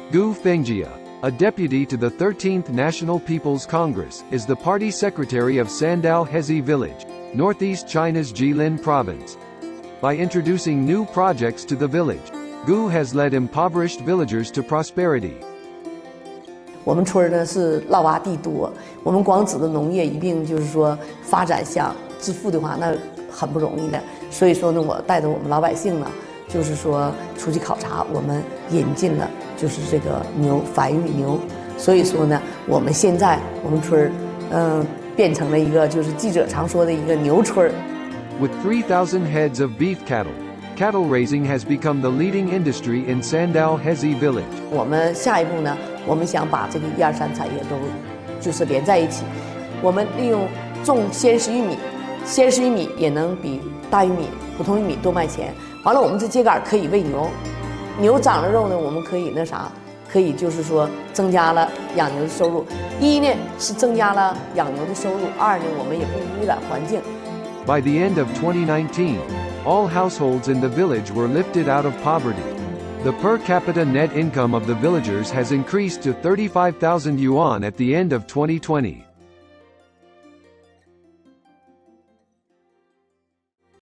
Gu Fengjia, a deputy to the 13th National People's Congress, is the party secretary of Sandao Hezi Village, northeast China's Jilin province. By introducing new projects to the village, Gu has led impoverished villagers to prosperity. 我们村呢是涝洼地多，我们光指的农业一并就是说发展想致富的话，那很不容易的。所以说呢，我带着我们老百姓呢，就是说出去考察，我们引进了就是这个牛繁育牛。所以说呢，我们现在我们村变成了一个就是记者常说的一个牛村。With 3,000 heads of beef cattle, cattle raising has become the leading industry in Sandao Hezi Village. 我们下一步呢，我们想把这个1、2、3产业都就是连在一起。我们利用种鲜食玉米，鲜食玉米也能比大玉米、普通玉米多卖钱。完了，我们这秸秆可以喂牛，牛长了肉呢，我们可以可以就是说增加了养牛的收入。一呢是增加了养牛的收入，二呢我们也不污染环境。By the end of 2019, all households in the village were lifted out of poverty. The per capita net income of the villagers has increased to 35,000 yuan at the end of 2020.